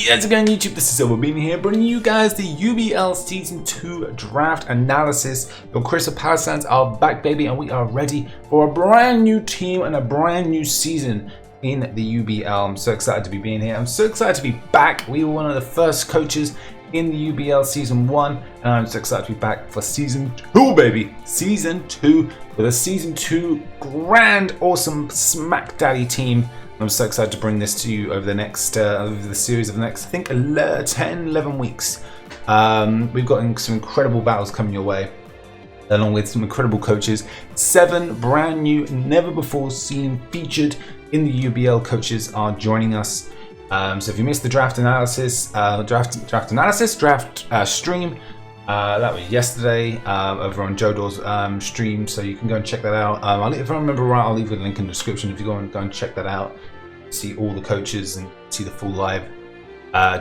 How's it going, YouTube? This is SilverBeanie here, bringing you guys the UBL Season 2 draft analysis. Your Chris of Palossands are back, baby, and we are ready for a brand new team and a brand new season in the UBL. I'm so excited to be being here. I'm so excited to be back. We were one of the first coaches in the UBL Season 1, and I'm so excited to be back for Season 2, baby. Season 2, with a Season 2 grand, awesome Smack Daddy team. I'm so excited to bring this to you over the next, over the series of the next, I think, 10, 11 weeks. We've got some incredible battles coming your way, along with some incredible coaches. 7 brand new, never before seen, featured in the UBL coaches are joining us. So if you missed the draft analysis, draft stream, that was yesterday over on Joedor's stream, so you can go and check that out. If I remember right, I'll leave a link in the description if you go and check that out. See all the coaches and see the full live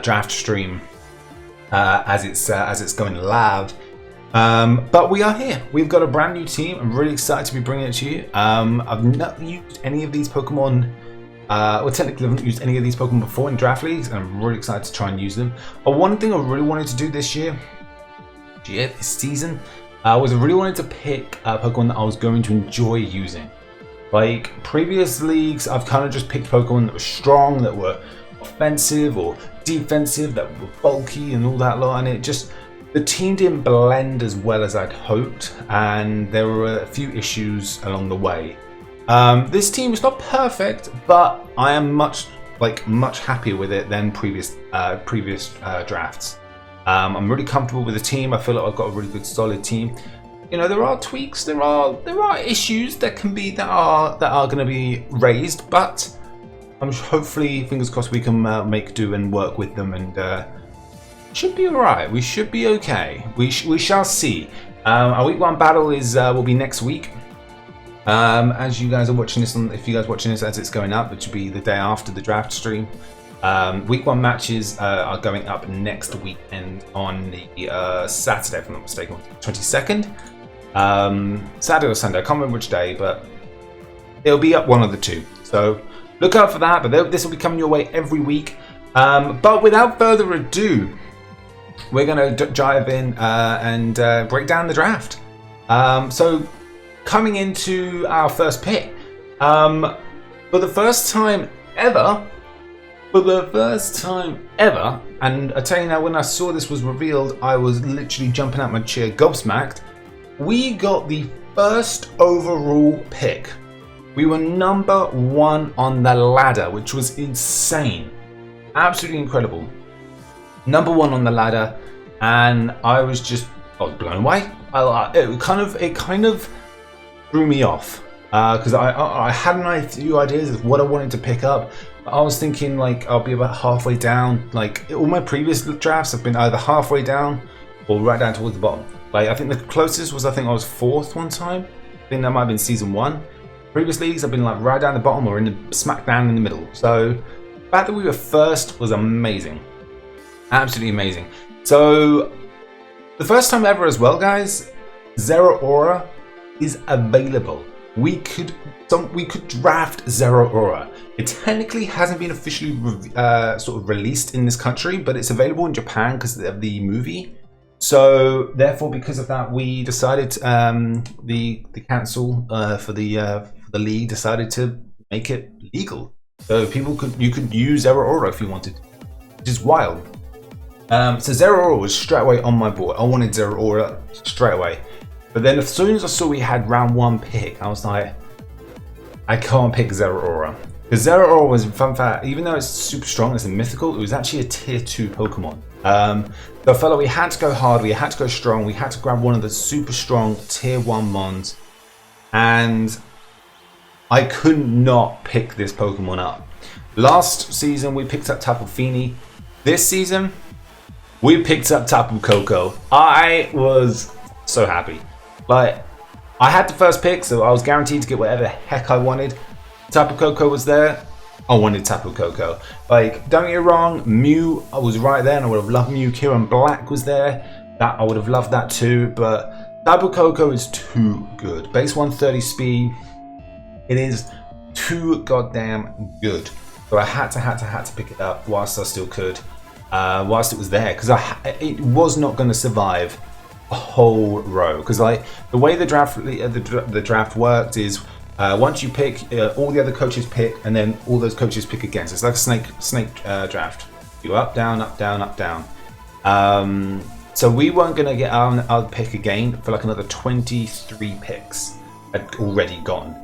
draft stream as it's going live. But we are here. We've got a brand new team. I'm really excited to be bringing it to you. I've not used any of these Pokemon. Well, technically, I haven't used any of these Pokemon before in draft leagues, and I'm really excited to try and use them. One thing I really wanted to do this season, was I really wanted to pick a Pokemon that I was going to enjoy using. Like previous leagues, I've kind of just picked Pokemon that were strong, that were offensive or defensive, that were bulky and all that lot, and it just, the team didn't blend as well as I'd hoped, and there were a few issues along the way. This team is not perfect, but I am much happier with it than previous drafts. I'm really comfortable with the team. I feel like I've got a really good, solid team. You know, there are tweaks, there are issues that are going to be raised, but I'm hopefully, fingers crossed, we can make do and work with them, and should be alright. We should be okay. We shall see. Our week 1 battle will be next week. As you guys are watching this, if you guys are watching this as it's going up, which will be the day after the draft stream. Week 1 matches are going up next weekend on the Saturday, if I'm not mistaken, 22nd. Saturday or Sunday, I can't remember which day, but it'll be up one of the two. So look out for that. But this will be coming your way every week. But without further ado, we're going to dive in and break down the draft. So coming into our first pick, for the first time ever, and I tell you now, when I saw this was revealed, I was literally jumping out my chair gobsmacked. We got the first overall pick. We were number 1 on the ladder, which was insane, absolutely incredible. Number 1 on the ladder, and I was blown away. It kind of threw me off because I had a few ideas of what I wanted to pick up. I was thinking like I'll be about halfway down. Like all my previous drafts have been either halfway down or right down towards the bottom. Like I think the closest was I was 4th one time. I think that might have been season 1. Previous leagues I've been like right down the bottom or in the smack down in the middle. So the fact that we were first was amazing, absolutely amazing. So the first time ever as well, guys, Zeraora is available. We could draft Zeraora. It technically hasn't been officially sort of released in this country, but it's available in Japan because of the movie. So therefore, because of that, we decided the council for the league decided to make it legal, so you could use Zeraora if you wanted, which is wild. So Zeraora was straight away on my board. I wanted Zeraora straight away. But then as soon as I saw we had round 1 pick, I was like, I can't pick Zeraora. Because Zeraora was, fun fact, even though it's super strong, it's a mythical, it was actually a tier 2 Pokemon. So I felt like we had to go hard, we had to go strong, we had to grab one of the super strong tier 1 Mons. And I could not pick this Pokemon up. Last season we picked up Tapu Fini. This season we picked up Tapu Koko. I was so happy. Like, I had the first pick, so I was guaranteed to get whatever the heck I wanted. Tapu Koko was there. I wanted Tapu Koko. Like, don't get me wrong, Mew was right there, and I would have loved Mew. Kieran Black was there. That I would have loved that too, but Tapu Koko is too good. Base 130 speed. It is too goddamn good. So I had to pick it up whilst I still could. whilst it was there, because it was not going to survive a whole row. Because the way the draft worked is once you pick, all the other coaches pick, and then all those coaches pick again. So it's like a snake draft. You up, down, up, down, up, down. So we weren't going to get our pick again for like another 23 picks had already gone.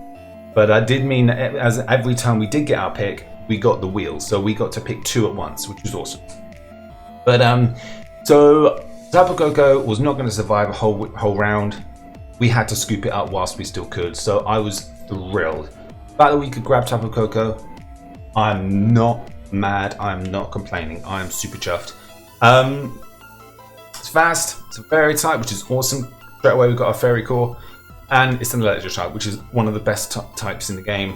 But I did mean that as every time we did get our pick, we got the wheels. So we got to pick 2 at once, which was awesome. But so Tapu Koko was not going to survive a whole round. We had to scoop it up whilst we still could. So I was thrilled. The fact that we could grab Tapu Koko, I'm not mad. I'm not complaining. I'm super chuffed. It's fast. It's very tight, which is awesome. Straight away we got our Fairy Core. And it's an electric type, which is one of the best types in the game.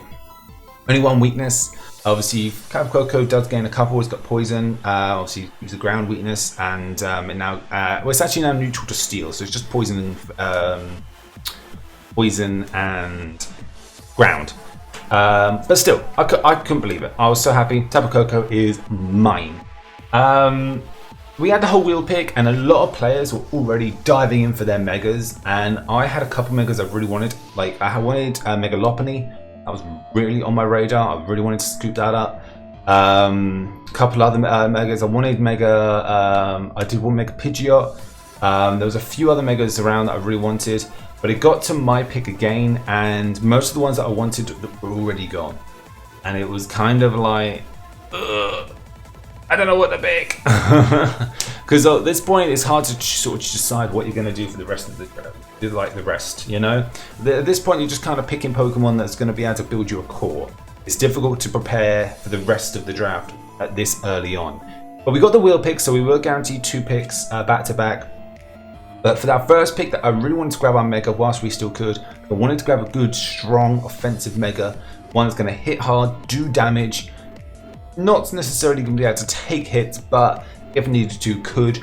Only one weakness. Obviously, Tapu Koko does gain a couple. It's got poison. Obviously, it's a ground weakness, and it now well, it's actually now neutral to steel, so it's just poison and ground. But still, I couldn't believe it. I was so happy. Tapu Koko is mine. We had the whole wheel pick, and a lot of players were already diving in for their megas, and I had a couple megas I really wanted. Like I wanted Megalophony. That was really on my radar. I really wanted to scoop that up. A couple other megas. I wanted Mega. I did want Mega Pidgeot. There was a few other megas around that I really wanted, but it got to my pick again, and most of the ones that I wanted were already gone, and it was kind of like, ugh. I don't know what to pick. Because at this point it's hard to sort of decide what you're going to do for the rest of the rest, you know. At this point you're just kind of picking Pokemon that's going to be able to build you a core. It's difficult to prepare for the rest of the draft at this early on. But we got the wheel pick, so we were guaranteed 2 picks back to back. But for that first pick that I really wanted to grab our Mega whilst we still could, I wanted to grab a good strong offensive Mega, one that's going to hit hard, do damage, not necessarily going to be able to take hits, but if needed to, could.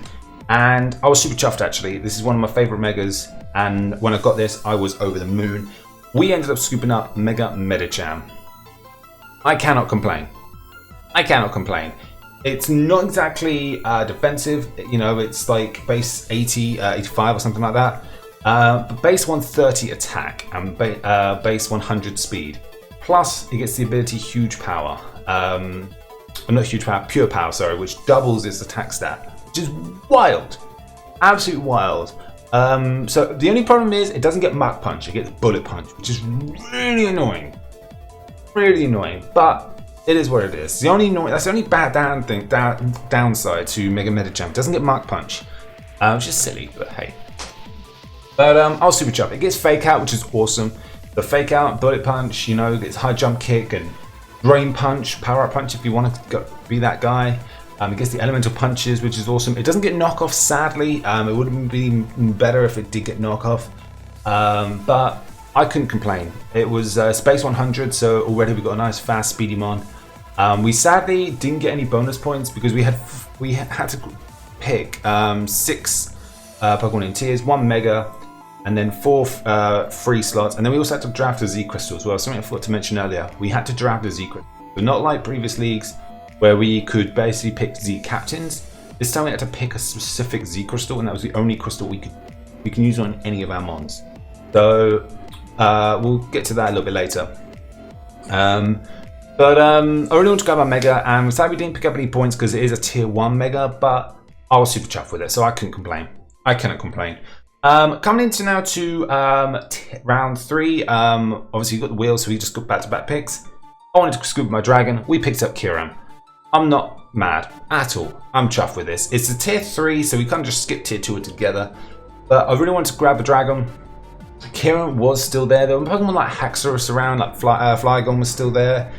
And I was super chuffed actually. This is one of my favorite megas, and when I got this, I was over the moon. We ended up scooping up Mega Medicham. I cannot complain. I cannot complain. It's not exactly defensive, you know, it's like base 80, 85 or something like that. But base 130 attack and base 100 speed. Plus, it gets the ability Huge Power. Well, not Huge Power, Pure Power, sorry, which doubles its attack stat, which is wild. Absolutely wild. So the only problem is it doesn't get Mach Punch, it gets Bullet Punch, which is really annoying. Really annoying, but it is what it is. That's the only bad downside to Mega Medicham. It doesn't get Mach Punch, which is silly, but hey. But I was super chuffed. It gets Fake Out, which is awesome. The Fake Out, Bullet Punch, you know, gets High Jump Kick and Drain Punch, Power Up Punch if you want to be that guy. It gets the Elemental Punches, which is awesome. It doesn't get Knockoff, sadly. It would have been better if it did get Knockoff. But I couldn't complain. It was Space 100, so already we got a nice fast speedy mon. We sadly didn't get any bonus points because we had to pick 6 Pokemon in tiers, 1 Mega, and then 4 free slots, and then we also had to draft a Z Crystal as well. Something I forgot to mention earlier. We had to draft a Z Crystal, but not like previous leagues where we could basically pick Z Captains. This time we had to pick a specific Z Crystal, and that was the only crystal we can use on any of our mons. So we'll get to that a little bit later. But I really want to grab our Mega, and sadly we didn't pick up any points because it is a tier 1 Mega, but I was super chuffed with it, so I couldn't complain. I cannot complain. Coming into now to round 3, obviously you got the wheel, so we just got back-to-back picks. I wanted to scoop my dragon. We picked up Kyurem. I'm not mad at all. I'm chuffed with this. It's a tier 3, so we kind of just skipped tier 2 together. But I really wanted to grab a dragon. Kyurem was still there. There were Pokemon like Haxorus around, like Flygon was still there.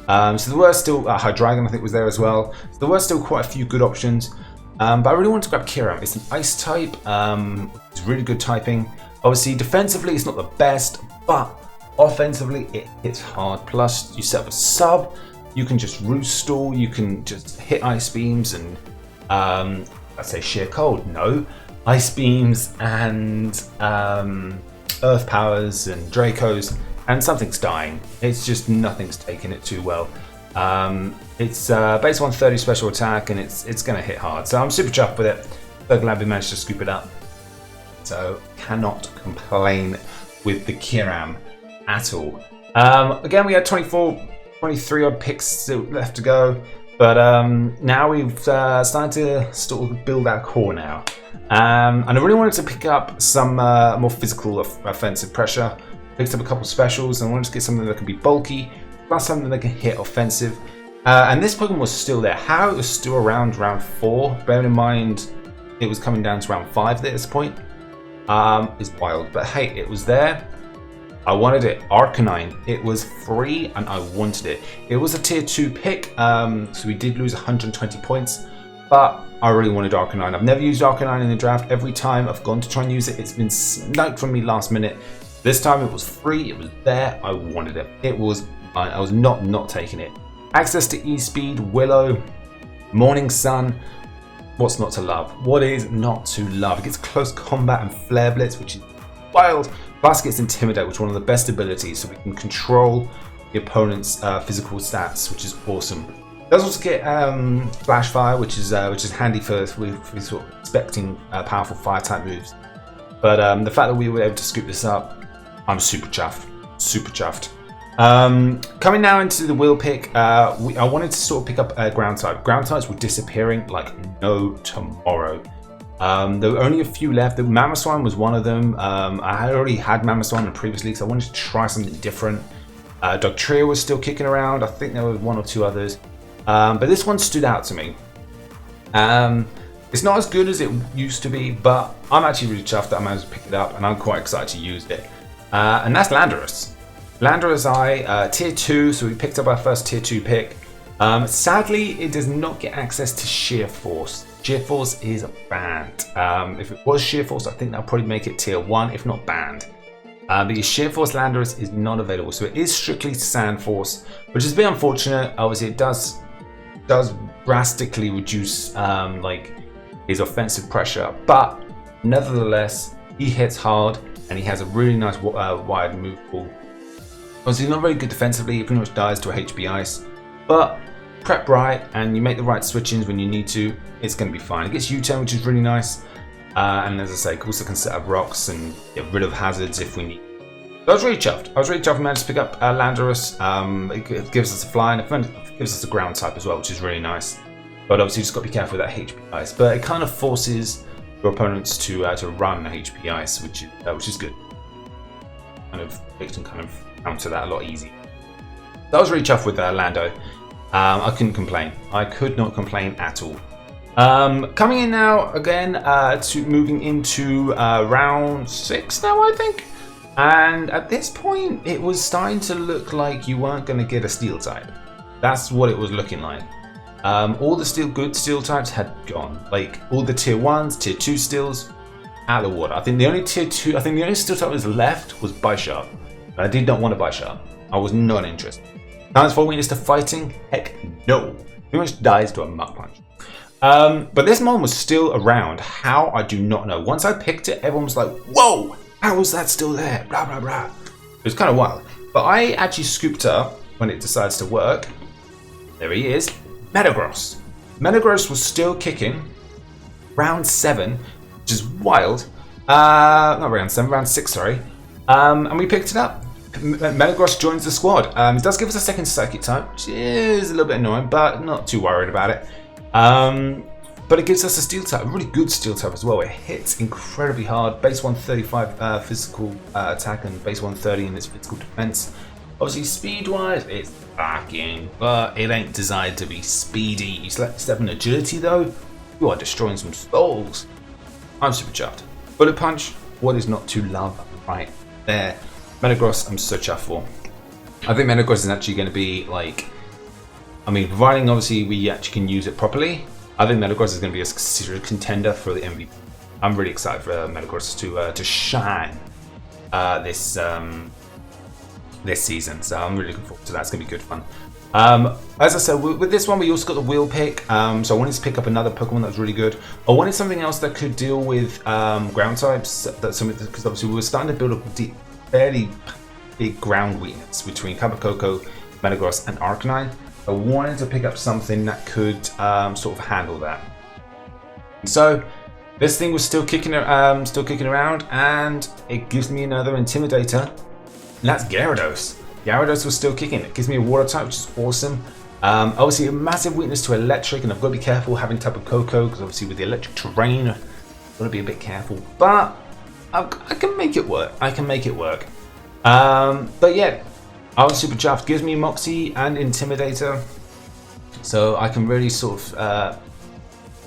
So there were still Hydreigon, I think, was there as well. So there were still quite a few good options. But I really wanted to grab Kyurem. It's an Ice type. It's really good typing. Obviously, defensively, it's not the best, but offensively, it hits hard. Plus, you set up a sub. You can just Roost Stall. You can just hit Ice Beams and I'd say Sheer Cold. No, Ice Beams and Earth Powers and Dracos, and something's dying. It's just nothing's taking it too well. It's base 130 special attack, and it's going to hit hard. So I'm super chuffed with it. So glad we managed to scoop it up. So cannot complain with the Kiram at all. Again, we had 23 odd picks still left to go, but now we've started to sort of build our core now. And I really wanted to pick up some more physical offensive pressure. Picked up a couple specials, and I wanted to get something that can be bulky, plus something that can hit offensive. And this Pokemon was still there. How it was still around round 4, bearing in mind it was coming down to round 5 at this point, is wild. But hey, it was there. I wanted it. Arcanine. It was free, and I wanted it. It was a tier 2 pick, so we did lose 120 points, but I really wanted Arcanine. I've never used Arcanine in the draft. Every time I've gone to try and use it, it's been sniped from me last minute. This time it was free, it was there, I wanted it. It was fine. I was not taking it. Access to E-Speed, Willow, Morning Sun. What's not to love? What is not to love? It gets Close Combat and Flare Blitz, which is wild. Plus it gets Intimidate, which is one of the best abilities, so we can control the opponent's physical stats, which is awesome. It does also get Flash Fire, which is handy for sort of expecting powerful fire type moves. But the fact that we were able to scoop this up, I'm super chuffed. Super chuffed. Coming now into the wheel pick, I wanted to sort of pick up a ground type. Ground types were disappearing like no tomorrow. There were only a few left. The Mamoswine was one of them. I had already had Mamoswine in the previous league, so I wanted to try something different. Dugtrio was still kicking around. I think there were 1 or 2 others. But this one stood out to me. It's not as good as it used to be, but I'm actually really chuffed that I managed to pick it up, and I'm quite excited to use it. And that's Landorus. Landorus tier 2, so we picked up our first tier 2 pick. Sadly, it does not get access to Sheer Force. Sheer Force is banned. If it was Sheer Force, I think that'll probably make it tier 1, if not banned. But your Sheer Force Landorus is not available, so it is strictly Sand Force, which is a bit unfortunate. Obviously, it does drastically reduce like his offensive pressure, but nevertheless, he hits hard and he has a really nice wide move pool. Obviously, not very good defensively. He pretty much dies to a HP Ice, but prep right and you make the right switch-ins when you need to, it's going to be fine. It gets U-turn, which is really nice, and as I say, also can set up rocks and get rid of hazards if we need. So I was really chuffed. I managed to pick up Landorus. It gives us a fly and it gives us a ground type as well, which is really nice. But obviously, you just got to be careful with that HP Ice. But it kind of forces your opponents to run HP Ice, which is good. They can kind of counter that a lot easier. So I was really chuffed with Lando. I couldn't complain. I could not complain at all. Coming in now again to moving into round 6 now, I think. And at this point, it was starting to look like you weren't going to get a steel type. That's what it was looking like. All the good steel types had gone. Like all the tier 1s, tier 2 steels, out of the water. I think the only steel type that was left was Bisharp. But I did not want a Bisharp. I was not interested. Transform weakness to fighting? Heck no. Pretty much dies to a Mach Punch. But this mon was still around. How? I do not know. Once I picked it, everyone was like, whoa, how was that still there? Blah, blah, blah. It was kind of wild. But I actually scooped up when it decides to work. There he is. Metagross. Metagross was still kicking. Round 7, which is wild. Not round 7, round 6, sorry. And we picked it up. Metagross joins the squad. It does give us a second psychic type, which is a little bit annoying, but not too worried about it. But it gives us a steel type, a really good steel type as well. It hits incredibly hard. Base 135 physical attack and base 130 in its physical defense. Obviously, speed-wise, it's backing, but it ain't designed to be speedy. You select 7 agility though, you are destroying some souls. I'm super chuffed. Bullet Punch, what is not to love right there. Metagross, I'm so chuffed for. I think Metagross is actually going to be like, I mean, providing obviously we actually can use it properly, I think Metagross is going to be a serious contender for the MVP. I'm really excited for Metagross to shine this season, so I'm really looking forward to that. It's going to be good fun. As I said, with this one we also got the wheel pick, so I wanted to pick up another Pokemon that was really good. I wanted something else that could deal with ground types, because obviously we were starting to build up a fairly big ground weakness between Kabakoko, Metagross and Arcanine. I wanted to pick up something that could sort of handle that. So this thing was still kicking around, and it gives me another Intimidator. And that's Gyarados. Gyarados was still kicking. It gives me a Water type, which is awesome. Obviously a massive weakness to electric, and I've got to be careful having Tapu Koko, because obviously with the electric terrain, I've got to be a bit careful. But I can make it work. I can make it work. But yeah, I was super chuffed. Gives me Moxie and Intimidator, so I can really sort of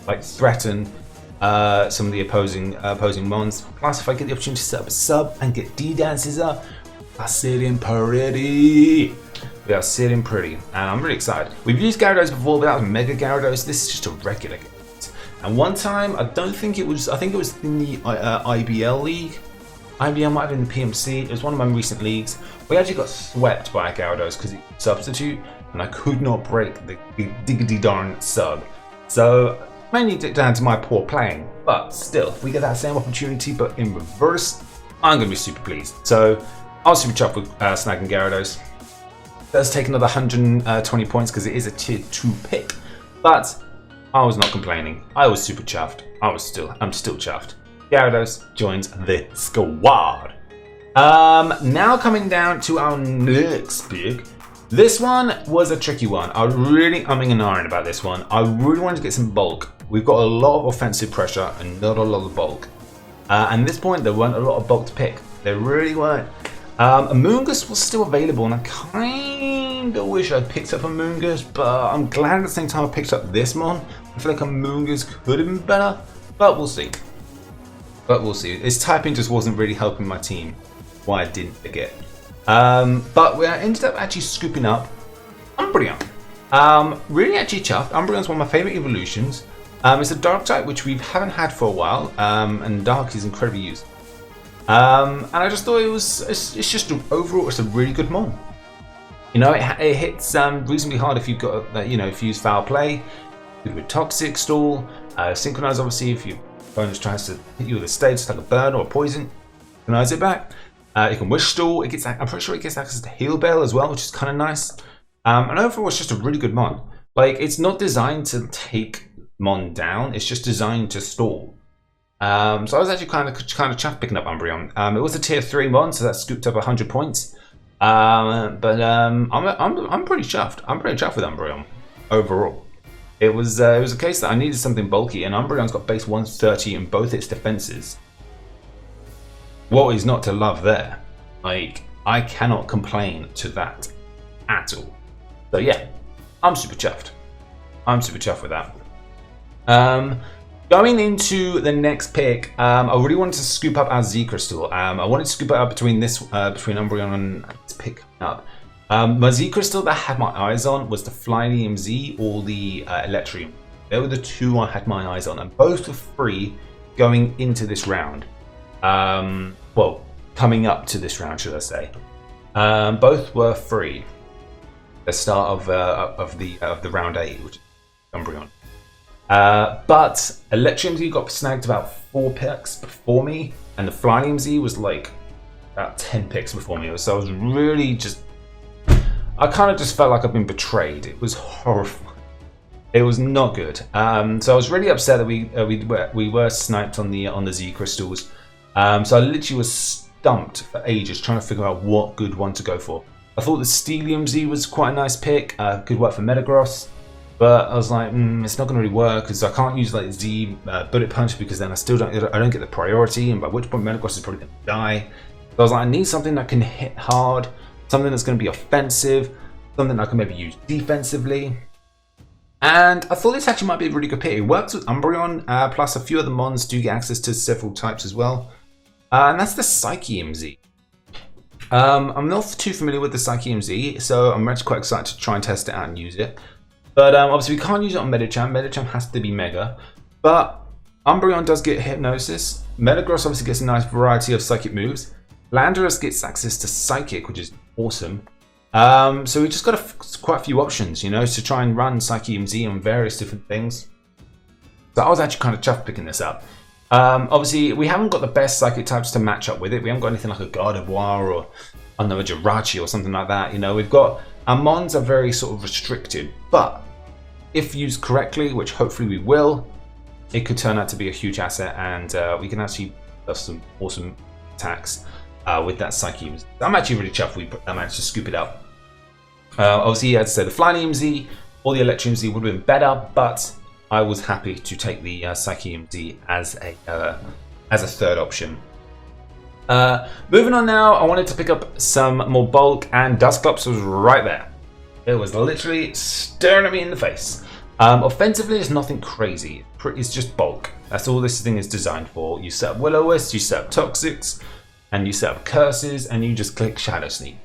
like threaten some of the opposing mons. Plus, if I get the opportunity to set up a sub and get D-dances up, I sitting pretty. We are sitting pretty, and I'm really excited. We've used Gyarados before, but that was Mega Gyarados. This is just a regular Gyarados. And one time, I think it was in the IBL league. IBL might have been the PMC. It was one of my recent leagues. We actually got swept by a Gyarados because it's substitute, and I could not break the diggity darn sub. So mainly down to my poor playing, but still, if we get that same opportunity but in reverse, I'm going to be super pleased. So I was super chuffed with snagging Gyarados. It does take another 120 points because it is a tier 2 pick, but I was not complaining. I was super chuffed. I'm still chuffed. Gyarados joins the squad. Now coming down to our next pick. This one was a tricky one. I was really umming and ahhing about this one. I really wanted to get some bulk. We've got a lot of offensive pressure and not a lot of bulk. And at this point, there weren't a lot of bulk to pick. There really weren't. Amoonguss was still available, and I kind of wish I'd picked up Amoonguss, but I'm glad at the same time I picked up this mon. I feel like Amoonguss could have been better, but we'll see. His typing just wasn't really helping my team. Why I didn't forget. But we ended up actually scooping up Umbreon. Really actually chuffed. Umbreon's one of my favourite evolutions. It's a dark type which we haven't had for a while, and dark is incredibly used. And I just thought it's just overall it's a really good mon. You know, it hits reasonably hard if you've got if you use foul play, good with toxic stall, synchronize obviously if your opponent tries to hit you with a stage like a burn or a poison, synchronize it back. You can wish stall. I'm pretty sure it gets access to heal bell as well, which is kind of nice. And overall, it's just a really good mon. Like, it's not designed to take mon down. It's just designed to stall. So I was actually kind of chuffed picking up Umbreon. It was a tier 3 mon, so that scooped up 100 points. I'm pretty chuffed. I'm pretty chuffed with Umbreon overall. It was a case that I needed something bulky, and Umbreon's got base 130 in both its defenses. What is not to love there? Like, I cannot complain to that at all. So yeah, I'm super chuffed. I'm super chuffed with that. Going into the next pick, I really wanted to scoop up our Z Crystal. I wanted to scoop it up between Umbreon and this pick up. My Z Crystal that I had my eyes on was the Flylium Z or the Electrium. They were the two I had my eyes on, and both were free going into this round. Well, coming up to this round, should I say? Both were free. The start of the round 8, which is Umbreon. But Electrium Z got snagged about 4 picks before me, and the Flylium Z was like about 10 picks before me. So I was really I kind of just felt like I've been betrayed. It was horrifying. It was not good. So I was really upset that we were sniped on the Z crystals. So I literally was stumped for ages trying to figure out what good one to go for. I thought the Steelium Z was quite a nice pick. Good work for Metagross. But I was like, it's not going to really work because I can't use like Z Bullet Punch because then I don't get the priority, and by which point Metagross is probably going to die. So I was like, I need something that can hit hard, something that's going to be offensive, something I can maybe use defensively. And I thought this actually might be a really good pick. It works with Umbreon, plus a few other mons do get access to several types as well. And that's the Psychium Z. I'm not too familiar with the Psychium Z, so I'm actually quite excited to try and test it out and use it. But obviously we can't use it on Medicham. Medicham has to be Mega. But Umbreon does get Hypnosis. Metagross obviously gets a nice variety of Psychic moves. Landorus gets access to Psychic, which is awesome. So we just got quite a few options, you know, to try and run Psychium Z on various different things. So I was actually kind of chuffed picking this up. Obviously, we haven't got the best Psychic types to match up with it. We haven't got anything like a Gardevoir or another Jirachi or something like that. You know, we've got our mons are very sort of restricted, but if used correctly, which hopefully we will, it could turn out to be a huge asset, and we can actually have some awesome attacks with that Psyche EMZ. I'm actually really chuffed I managed to scoop it up. Obviously, as I said, the Flying EMZ or the Electric EMZ would have been better, but I was happy to take the Psyche EMZ as a third option. Moving on now, I wanted to pick up some more bulk, and Dusclops was right there. It was literally staring at me in the face. Offensively, it's nothing crazy. It's just bulk. That's all this thing is designed for. You set up Will-O-Wisps, you set up Toxics, and you set up Curses, and you just click Shadow Sneak.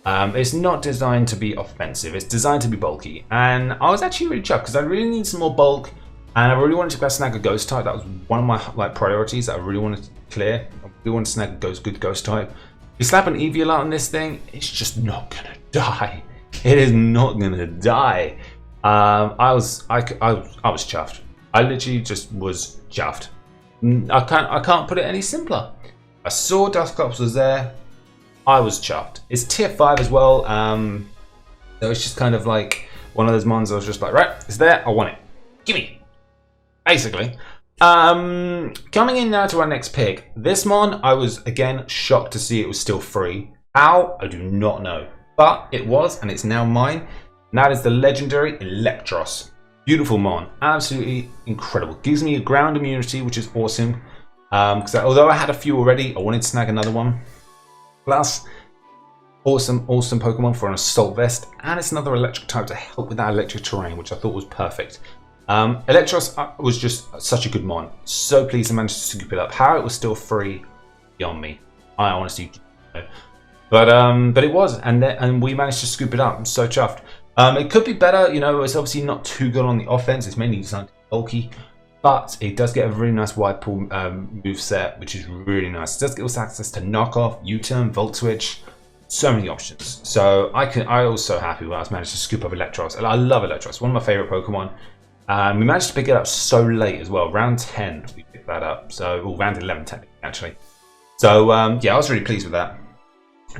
It's not designed to be offensive. It's designed to be bulky. And I was actually really chuffed because I really need some more bulk, and I really wanted to snag a Ghost type. That was one of my priorities that I really wanted to clear. I really wanted to snag a good Ghost type. You slap an Evial out on this thing, it's just not gonna die. It is not gonna die. I was chuffed. I literally just was chuffed. I can't put it any simpler. I saw Dusclops was there. I was chuffed. It's tier 5 as well. So it's just kind of like one of those mons. I was just like, right, it's there. I want it. Gimme. Basically. Coming in now to our next pick. This mon, I was again shocked to see it was still free. How? I do not know. But it was, and it's now mine. And that is the legendary Electros. Beautiful mon. Absolutely incredible. Gives me a ground immunity, which is awesome. Because although I had a few already, I wanted to snag another one. Plus, awesome Pokemon for an Assault Vest. And it's another electric type to help with that electric terrain, which I thought was perfect. Electros was just such a good mon. So pleased I managed to scoop it up. How it was still free, beyond me. I honestly don't know. But it was, and we managed to scoop it up. I'm so chuffed. It could be better, you know. It's obviously not too good on the offense. It's mainly designed to be bulky, but it does get a really nice wide pull move set, which is really nice. It does get us access to knockoff, U-turn, volt switch, so many options. So I was so happy when I managed to scoop up Electros. And I love Electros, one of my favorite Pokemon. We managed to pick it up so late as well. Round 10 we picked that up. So round 11 technically, actually. So yeah, I was really pleased with that.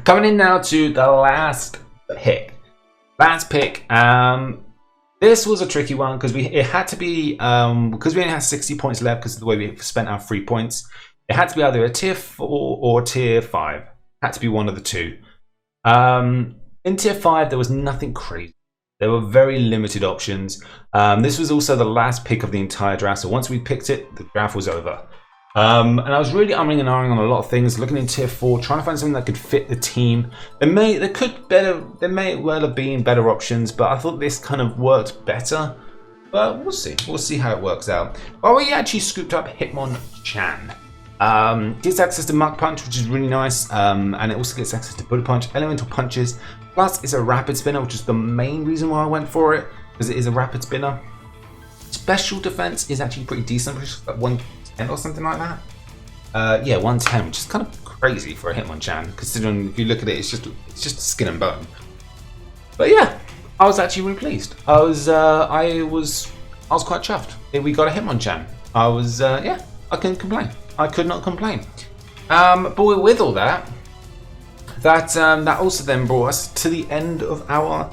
Coming in now to the last pick. This was a tricky one because it had to be because we only had 60 points left because of the way we spent our free points. It had to be either a tier 4 or tier 5. Had to be one of the two. In tier 5 there was nothing crazy. There were very limited options. This was also the last pick of the entire draft. So once we picked it, the draft was over. And I was really umming and ahhing on a lot of things, looking in tier 4, trying to find something that could fit the team. There may well have been better options, but I thought this kind of worked better. But we'll see. We'll see how it works out. Well, we actually scooped up Hitmonchan. Gets access to Mach Punch, which is really nice, and it also gets access to Bullet Punch, Elemental Punches. Plus, it's a Rapid Spinner, which is the main reason why I went for it, because it is a Rapid Spinner. Special Defense is actually pretty decent, which is like 110 or something like that. Yeah, 110, which is kind of crazy for a Hitmonchan, considering if you look at it, it's just skin and bone. But yeah, I was actually really pleased. I was quite chuffed. We got a Hitmonchan. Yeah, I couldn't complain. I could not complain. But with all that, that also then brought us to the end of our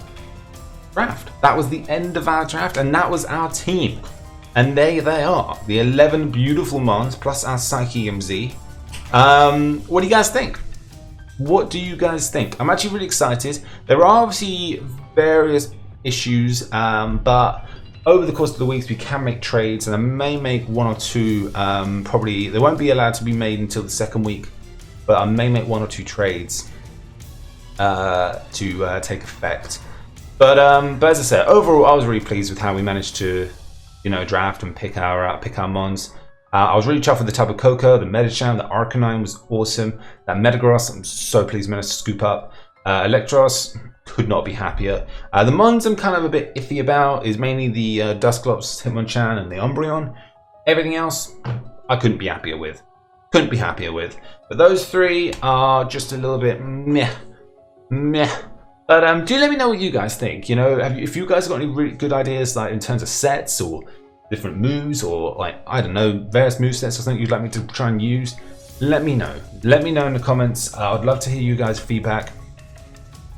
draft. That was the end of our draft, and that was our team. And there they are, the 11 beautiful mons plus our Psyche EMZ. What do you guys think? What do you guys think? I'm actually really excited. There are obviously various issues, but over the course of the weeks we can make trades, and I may make one or two. Probably they won't be allowed to be made until the second week, but I may make one or two trades to take effect. But as I said, overall I was really pleased with how we managed to, you know, draft and pick our mons. I was really chuffed with the Tapu Koko, the Medicham, the Arcanine was awesome. That Metagross, I'm so pleased I managed to scoop up. Electros, could not be happier. The mons I'm kind of a bit iffy about is mainly the Dusclops, Hitmonchan, and the Umbreon. Everything else, I couldn't be happier with. Couldn't be happier with. But those three are just a little bit meh. But do let me know what you guys think. You know, if you guys got any really good ideas, like in terms of sets or different moves, or like, I don't know, various movesets or something you'd like me to try and use, let me know. Let me know in the comments. I'd love to hear you guys' feedback.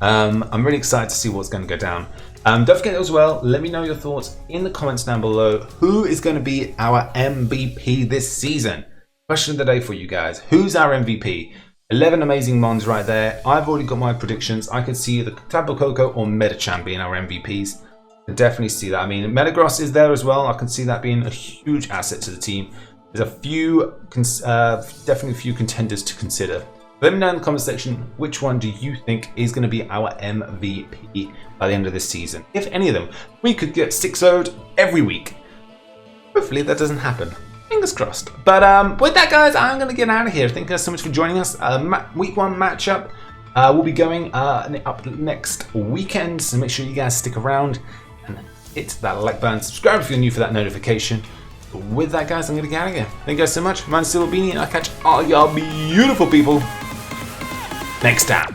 I'm really excited to see what's going to go down. Don't forget as well, let me know your thoughts in the comments down below. Who is going to be our MVP this season? Question of the day for you guys. Who's our MVP? 11 amazing mons right there. I've already got my predictions. I can see the Tapu Koko or Metachan being our MVPs. I can definitely see that. I mean, Metagross is there as well. I can see that being a huge asset to the team. There's a few, definitely a few contenders to consider. Let me know in the comment section which one do you think is going to be our MVP by the end of this season. If any of them, we could get 6-0'd every week. Hopefully that doesn't happen. Fingers crossed. But with that, guys, I'm going to get out of here. Thank you guys so much for joining us. Week 1 matchup will be going up next weekend, so make sure you guys stick around and hit that like button. Subscribe if you're new for that notification. But with that, guys, I'm going to get out of here. Thank you guys so much. My name's SilverBeanie, and I'll catch all y'all beautiful people next time.